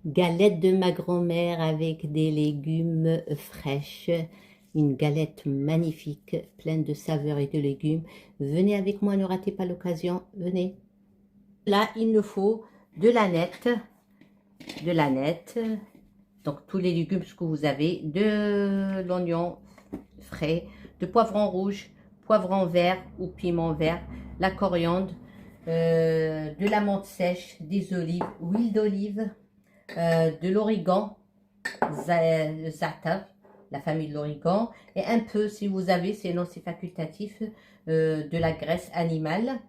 Galette de ma grand-mère avec des légumes fraîches. Une galette magnifique, pleine de saveurs et de légumes. Venez avec moi, ne ratez pas l'occasion. Venez. Là, il nous faut de l'aneth. Donc, tous les légumes que vous avez. De l'oignon frais. De poivron rouge, poivron vert ou piment vert. La coriandre. De la menthe sèche, des olives, huile d'olive. De l'origan, za'atar, la famille de l'origan, et un peu, si vous avez, sinon c'est facultatif, de la graisse animale,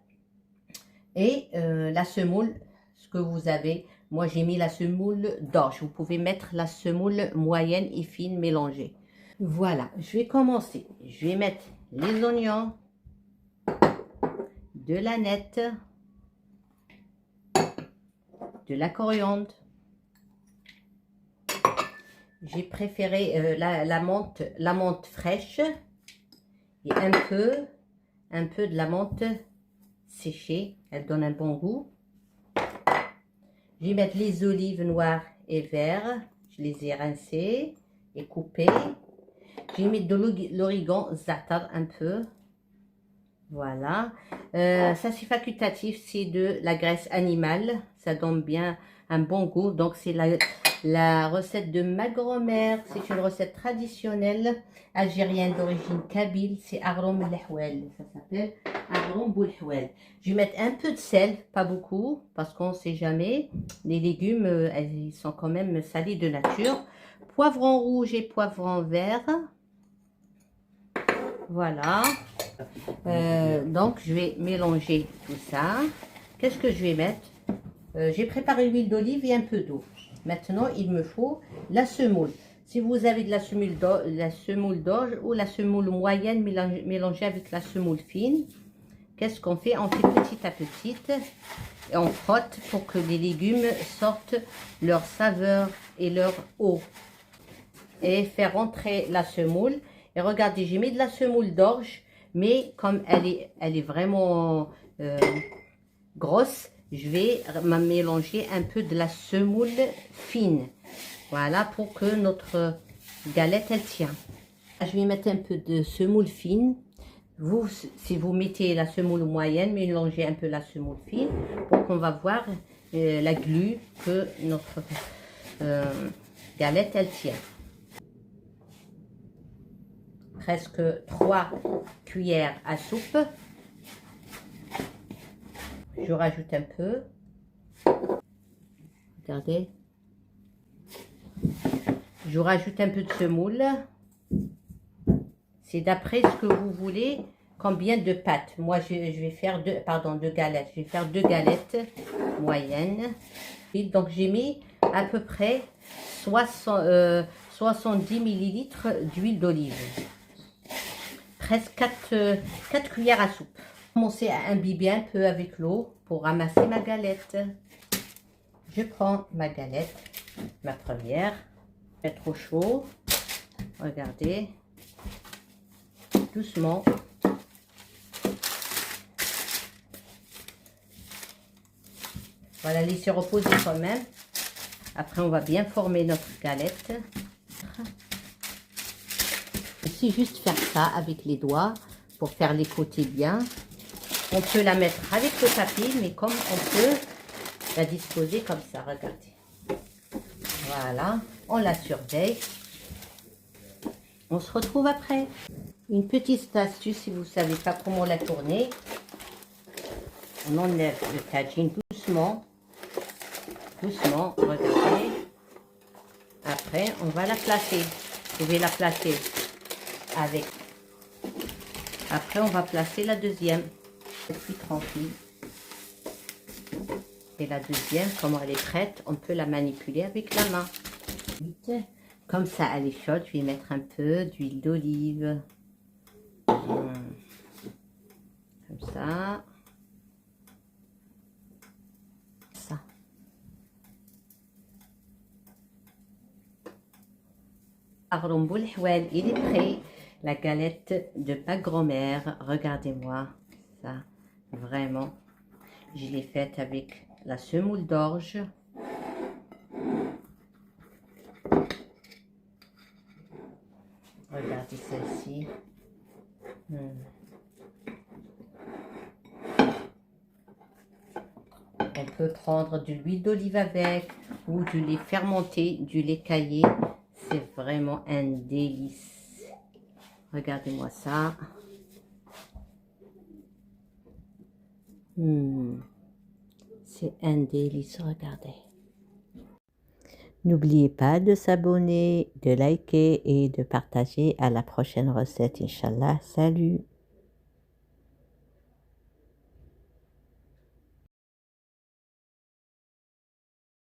et la semoule, ce que vous avez. Moi j'ai mis la semoule d'orge, vous pouvez mettre la semoule moyenne et fine mélangée. Voilà, je vais commencer. Je vais mettre les oignons, de l'aneth, de la coriandre. J'ai préféré la menthe fraîche et un peu de la menthe séchée. Elle donne un bon goût. Je vais mettre les olives noires et vertes. Je les ai rincées et coupées. Je vais mettre de l'origan za'atar un peu. Voilà. Ça c'est facultatif, c'est de la graisse animale. Ça donne bien un bon goût. Donc c'est la recette de ma grand-mère. C'est une recette traditionnelle algérienne d'origine kabyle. C'est Aghroum Belhouel. Ça s'appelle Aghroum Belhouel. Je vais mettre un peu de sel, pas beaucoup, parce qu'on ne sait jamais. Les légumes, ils sont quand même salés de nature. Poivron rouge et poivron vert. Voilà. Donc je vais mélanger tout ça. Qu'est-ce que je vais mettre? J'ai préparé l'huile d'olive et un peu d'eau. Maintenant il me faut la semoule. Si vous avez de la semoule d'orge ou la semoule moyenne mélangée avec la semoule fine, qu'est-ce qu'on fait? On fait petit à petit et on frotte pour que les légumes sortent leur saveur et leur eau, et faire rentrer la semoule. Et regardez, j'ai mis de la semoule d'orge, mais comme elle est vraiment grosse, je vais mélanger un peu de la semoule fine. Voilà, pour que notre galette, elle tient. Je vais mettre un peu de semoule fine. Vous, si vous mettez la semoule moyenne, mélangez un peu la semoule fine pour qu'on va voir la glu que notre galette, elle tient. Presque 3 cuillères à soupe. Je rajoute un peu. Regardez. Je rajoute un peu de semoule. C'est d'après ce que vous voulez, combien de pâtes. Moi, je vais faire deux galettes. Je vais faire 2 galettes moyennes. Et donc, j'ai mis à peu près 70 ml d'huile d'olive. Presque 4 cuillères à soupe. Commencer à imbiber un peu avec l'eau pour ramasser ma galette. Je prends ma galette, ma première. Pas trop chaud. Regardez. Doucement. Voilà, laisser reposer quand même. Après, on va bien former notre galette. C'est juste faire ça avec les doigts pour faire les côtés bien. On peut la mettre avec le papier, mais comme on peut la disposer comme ça, regardez. Voilà, on la surveille. On se retrouve après. Une petite astuce, si vous ne savez pas comment la tourner. On enlève le tagine doucement. Doucement, regardez. Après, on va la placer. Vous pouvez la placer avec. Après, on va placer la deuxième. Plus tranquille. Et la deuxième, comme elle est prête, on peut la manipuler avec la main. Comme ça, elle est chaude, je vais mettre un peu d'huile d'olive. Comme ça. Ça. Aghroum Belhouel, il est prêt. La galette de ma grand-mère. Regardez-moi ça. Vraiment. Je l'ai faite avec la semoule d'orge. Regardez celle-ci. On peut prendre de l'huile d'olive avec ou du lait fermenté, du lait caillé. C'est vraiment un délice. Regardez-moi ça. C'est un délice, regardez. N'oubliez pas de s'abonner, de liker et de partager. À la prochaine recette, Inch'Allah. Salut!